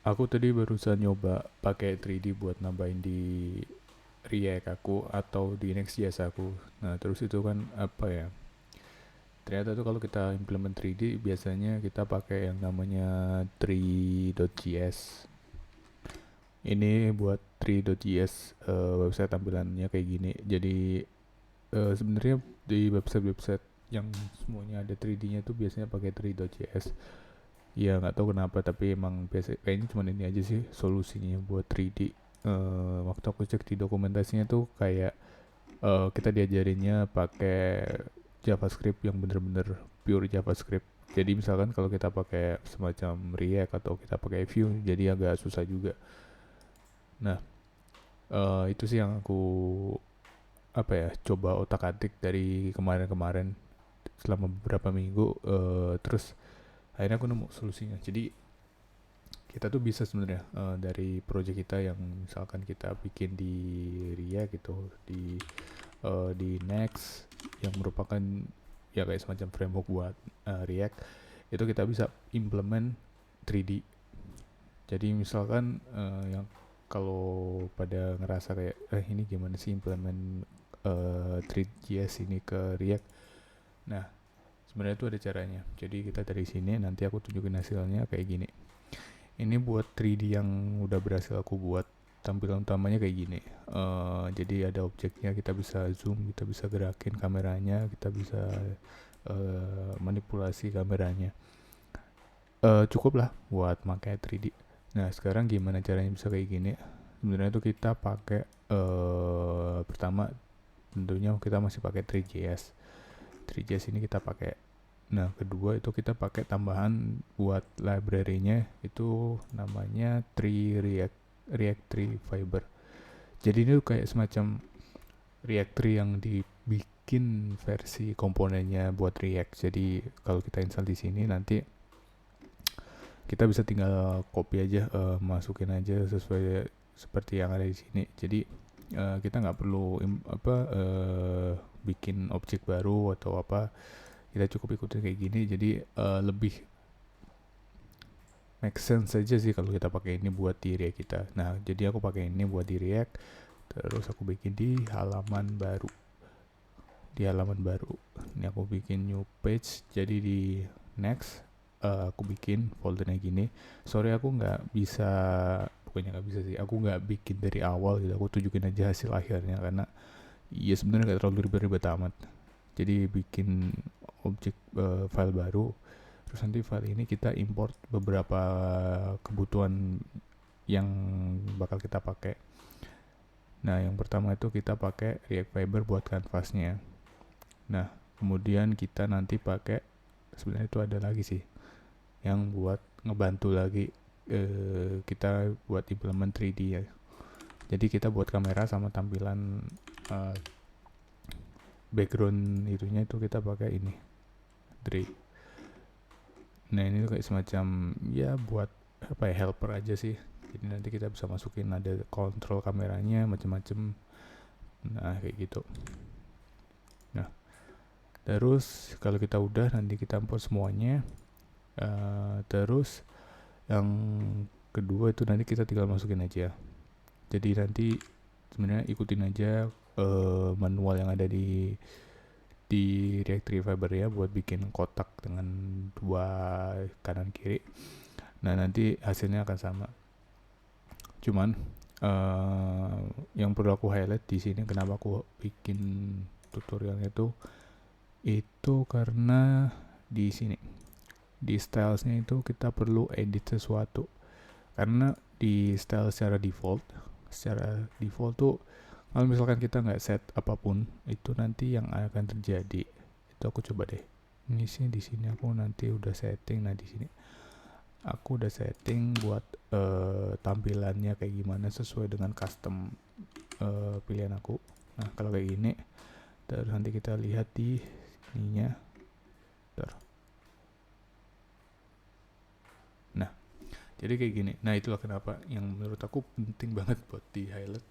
Aku tadi barusan nyoba pakai 3D buat nambahin di React aku atau di Next.js aku. Nah, terus itu kan apa ya? Ternyata tuh kalau kita implement 3D biasanya kita pakai yang namanya 3.js. Ini buat 3.js website tampilannya kayak gini. Jadi sebenarnya di website-website yang semuanya ada 3D-nya tuh biasanya pakai 3.js. Ya nggak tahu kenapa tapi emang biasa kayaknya cuma ini aja sih solusinya buat 3D. Waktu aku cek di dokumentasinya tuh kayak kita diajarinnya pakai JavaScript yang bener-bener pure JavaScript. Jadi misalkan kalau kita pakai semacam React atau kita pakai Vue jadi agak susah juga. Nah, itu sih yang aku apa ya coba otak-atik dari kemarin-kemarin selama beberapa minggu. Terus akhirnya aku nemu solusinya. Jadi kita tuh bisa sebenarnya dari project kita yang misalkan kita bikin di React gitu di Next yang merupakan ya kayak semacam framework buat React itu kita bisa implement 3D. Jadi misalkan yang kalau pada ngerasa kayak ini gimana sih implement 3JS ini ke React. Nah, sebenarnya itu ada caranya. Jadi kita dari sini nanti aku tunjukin hasilnya kayak gini. Ini buat 3D yang udah berhasil aku buat. Tampilan utamanya kayak gini. Jadi ada objeknya, kita bisa zoom, kita bisa gerakin kameranya, kita bisa manipulasi kameranya. Cukup lah buat pakai 3D. Nah sekarang gimana caranya bisa kayak gini? Sebenarnya tuh kita pakai pertama tentunya kita masih pakai 3JS. 3JS ini kita pakai. Nah, kedua itu kita pakai tambahan buat library-nya itu namanya React 3 Fiber. Jadi ini tuh kayak semacam React 3 yang dibikin versi komponennya buat React. Jadi kalau kita install di sini nanti kita bisa tinggal copy aja, masukin aja sesuai seperti yang ada di sini. Jadi kita nggak perlu bikin objek baru atau apa, kita cukup ikutin kayak gini. Jadi lebih make sense saja sih kalau kita pakai ini buat di React kita. Nah jadi aku pakai ini buat di React, terus aku bikin di halaman baru. Ini aku bikin new page. Jadi di next aku bikin foldernya gini. Sorry aku nggak bisa, bukannya nggak bisa sih, aku nggak bikin dari awal gitu. Aku tunjukin aja hasil akhirnya karena ya sebenarnya nggak terlalu ribet-ribet amat. Jadi bikin objek file baru. Terus nanti file ini kita import beberapa kebutuhan yang bakal kita pakai. Nah, yang pertama itu kita pakai React Fiber buat kanvasnya. Nah, kemudian kita nanti pakai, sebenarnya itu ada lagi sih yang buat ngebantu lagi kita buat implement 3D ya. Jadi kita buat kamera sama tampilan background itunya itu kita pakai ini Dre. Nah ini tuh kayak semacam ya buat apa ya, helper aja sih. Jadi nanti kita bisa masukin ada kontrol kameranya macam-macam. Nah kayak gitu. Nah terus kalau kita udah nanti kita import semuanya. Terus yang kedua itu nanti kita tinggal masukin aja. Jadi nanti sebenarnya ikutin aja manual yang ada di React Fiber ya buat bikin kotak dengan dua kanan kiri. Nah nanti hasilnya akan sama. Cuman yang perlu aku highlight di sini kenapa aku bikin tutorialnya itu karena di sini di stylesnya itu kita perlu edit sesuatu. Karena di style secara default tuh kalau misalkan kita nggak set apapun itu nanti yang akan terjadi itu aku coba deh. Ini sih di sini aku nanti udah setting. Nah di sini aku udah setting buat tampilannya kayak gimana sesuai dengan custom pilihan aku. Nah kalau kayak gini, terus nanti kita lihat di ininya. Nah jadi kayak gini. Nah itulah kenapa yang menurut aku penting banget buat di highlight.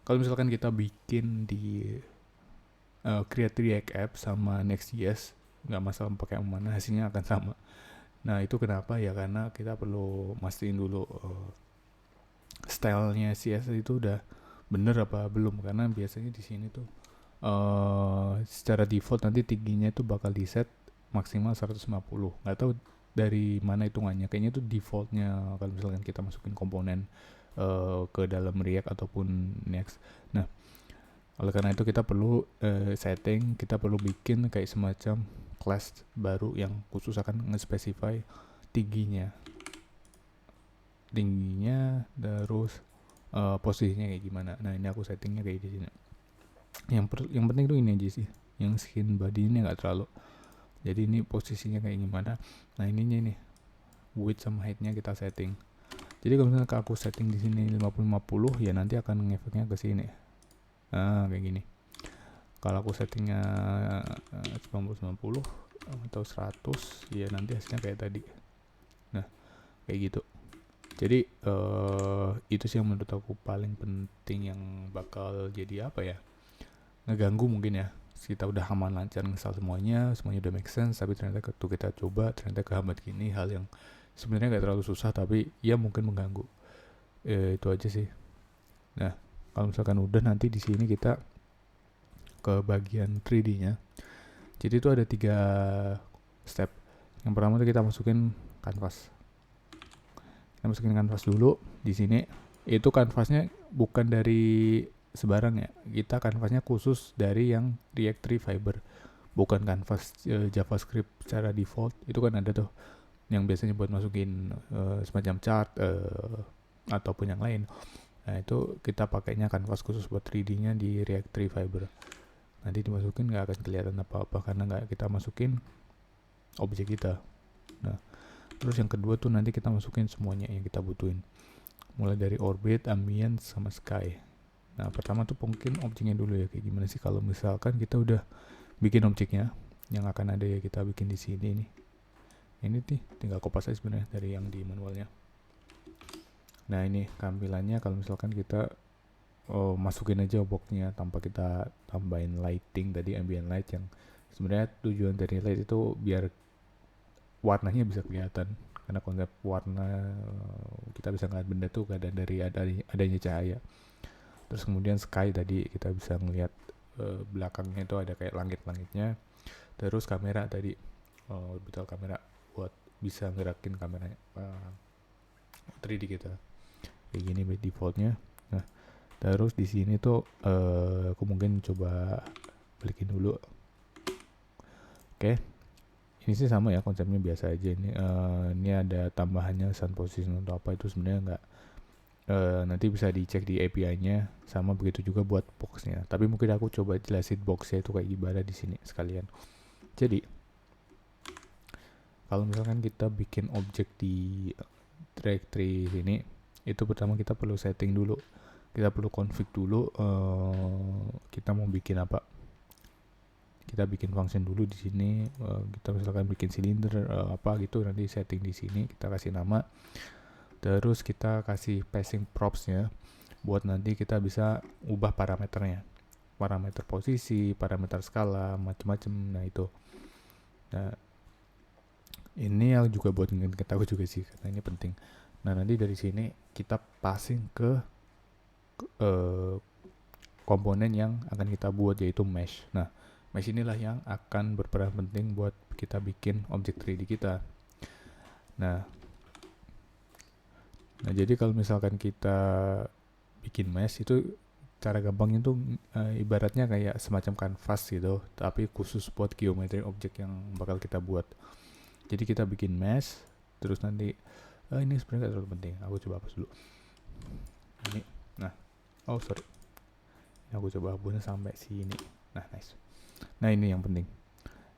Kalau misalkan kita bikin di create React App sama Next.js, nggak masalah pakai yang mana, hasilnya akan sama. Nah itu kenapa ya, karena kita perlu mastiin dulu stylenya CSS itu udah bener apa belum, karena biasanya di sini tuh secara default nanti tingginya itu bakal di set maksimal 150. Nggak tahu dari mana hitungannya, kayaknya itu defaultnya kalau misalkan kita masukin komponen ke dalam React ataupun Next. Nah oleh karena itu kita perlu setting, kita perlu bikin kayak semacam class baru yang khusus akan nge-specify tingginya, terus posisinya kayak gimana. Nah ini aku settingnya kayak di sini. Yang penting tuh ini aja sih, yang skin body ini nggak terlalu. Jadi ini posisinya kayak gimana. Nah ininya nih, width sama height-nya kita setting. Jadi kalau misalnya aku setting di sini 50-50 ya nanti akan ngefeknya ke sini. Nah kayak gini. Kalau aku settingnya 90-90 atau 100 ya nanti hasilnya kayak tadi. Nah kayak gitu. Jadi itu sih yang menurut aku paling penting, yang bakal jadi apa ya, ngeganggu mungkin ya. Kita udah aman lancar nge-install semuanya udah make sense, tapi ternyata waktu kita coba ternyata kehambat gini, hal yang sebenarnya gak terlalu susah tapi ya mungkin mengganggu. Itu aja sih. Nah kalau misalkan udah, nanti di sini kita ke bagian 3D-nya. Jadi itu ada 3 step. Yang pertama tuh kita masukin canvas. Kita masukin kanvas dulu di sini. Itu kanvasnya bukan dari sebarang ya. Kita kanvasnya khusus dari yang React 3 Fiber. Bukan kanvas JavaScript secara default. Itu kan ada tuh yang biasanya buat masukin semacam chart ataupun yang lain. Nah itu kita pakainya kanvas khusus buat 3D-nya di React 3 Fiber. Nanti dimasukin nggak akan kelihatan apa-apa karena nggak kita masukin objek kita. Nah terus yang kedua tuh nanti kita masukin semuanya yang kita butuhin, mulai dari orbit, ambient, sama sky. Nah pertama tuh mungkin objeknya dulu ya, kayak gimana sih kalau misalkan kita udah bikin objeknya yang akan ada ya kita bikin di sini nih. Ini tinggal kopas aja sebenarnya dari yang di manualnya. Nah ini tampilannya kalau misalkan kita masukin aja objeknya tanpa kita tambahin lighting tadi, ambient light, yang sebenarnya tujuan dari light itu biar warnanya bisa kelihatan, karena konsep warna kita bisa ngeliat benda tuh kadang dari adanya cahaya. Terus kemudian sky tadi kita bisa ngeliat belakangnya itu ada kayak langit-langitnya. Terus kamera tadi, orbital kamera buat bisa ngerakin kameranya 3D kita kayak gini by defaultnya. Nah terus di sini tuh aku mungkin coba balikin dulu. Oke. Ini sih sama ya konsepnya, biasa aja. Ini ada tambahannya sun position untuk apa itu sebenarnya nggak, nanti bisa dicek di API-nya. Sama begitu juga buat box-nya. Tapi mungkin aku coba jelasin box-nya itu kayak gimana di sini sekalian. Jadi kalau misalkan kita bikin objek di directory ini, itu pertama kita perlu setting dulu. Kita perlu config dulu kita mau bikin apa. Kita bikin function dulu di sini. Kita misalkan bikin cylinder apa gitu, nanti setting di sini kita kasih nama. Terus kita kasih passing propsnya buat nanti kita bisa ubah parameternya, parameter posisi, parameter skala, macam-macam. Nah itu. Nah ini yang juga buat ngingetin kita juga sih, karena ini penting. Nah nanti dari sini kita passing ke komponen yang akan kita buat, yaitu mesh. Nah mesh inilah yang akan berperan penting buat kita bikin objek 3D kita. Nah jadi kalau misalkan kita bikin mesh itu cara gampangnya tuh ibaratnya kayak semacam canvas gitu, tapi khusus buat geometri objek yang bakal kita buat. Jadi kita bikin mesh, terus nanti ini sebenarnya gak terlalu penting. Aku coba hapus dulu. Ini, nah, sorry. Aku coba hapusnya sampai sini. Nah, nice. Nah ini yang penting.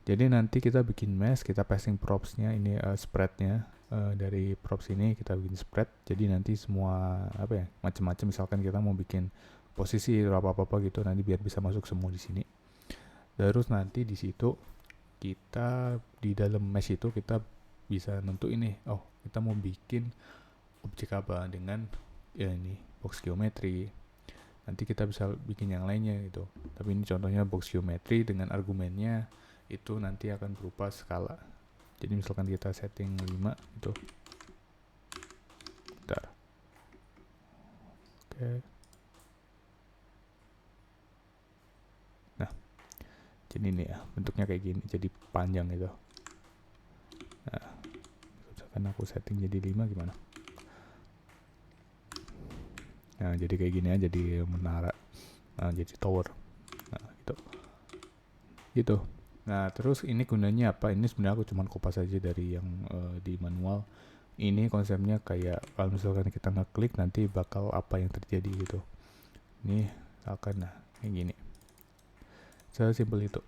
Jadi nanti kita bikin mesh, kita passing propsnya ini spreadnya dari props ini kita bikin spread. Jadi nanti semua apa ya, macam-macam, misalkan kita mau bikin posisi atau apa gitu, nanti biar bisa masuk semua di sini. Terus nanti di situ kita di dalam mesh itu kita bisa nentuin nih, kita mau bikin objek apa dengan ya ini box geometry. Nanti kita bisa bikin yang lainnya gitu. Tapi ini contohnya box geometry dengan argumennya itu nanti akan berupa skala. Jadi misalkan kita setting 5 itu. Bentar. Oke. Nah, jadi ini ya, bentuknya kayak gini, jadi panjang itu. Nah, misalkan aku setting jadi 5 gimana? Nah, jadi kayak gini aja, jadi menara. Nah, jadi tower. Nah, gitu. Nah, terus ini gunanya apa? Ini sebenarnya aku cuman kopas aja dari yang di manual. Ini konsepnya kayak kalau misalkan kita ngeklik nanti bakal apa yang terjadi gitu. Ini akan kayak gini. Sesimpel itu.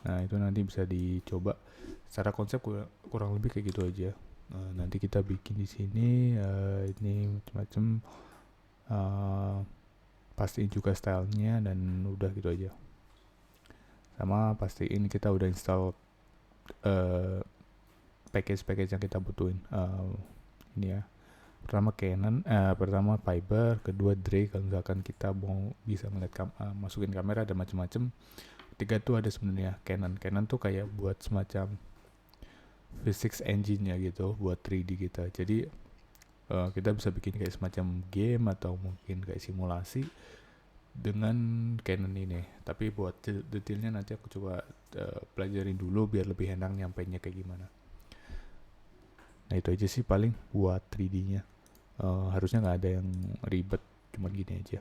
Nah, itu nanti bisa dicoba. Secara konsep kurang lebih kayak gitu aja. Nanti kita bikin di sini ini macam-macam, pastiin juga stylenya dan udah gitu aja. Sama pastiin kita udah install package yang kita butuhin. Ini ya. Pertama Fiber, kedua Drake kalau misalkan kita mau bisa melihat masukin kamera dan macam-macam. Ketiga tuh ada sebenarnya Canon. Canon tuh kayak buat semacam physics engine-nya gitu buat 3D kita. Jadi kita bisa bikin kayak semacam game atau mungkin kayak simulasi dengan Canon ini. Tapi buat detailnya nanti aku coba pelajarin dulu biar lebih enak nyampainya kayak gimana. Nah itu aja sih paling buat 3D-nya. Harusnya nggak ada yang ribet, cuman gini aja.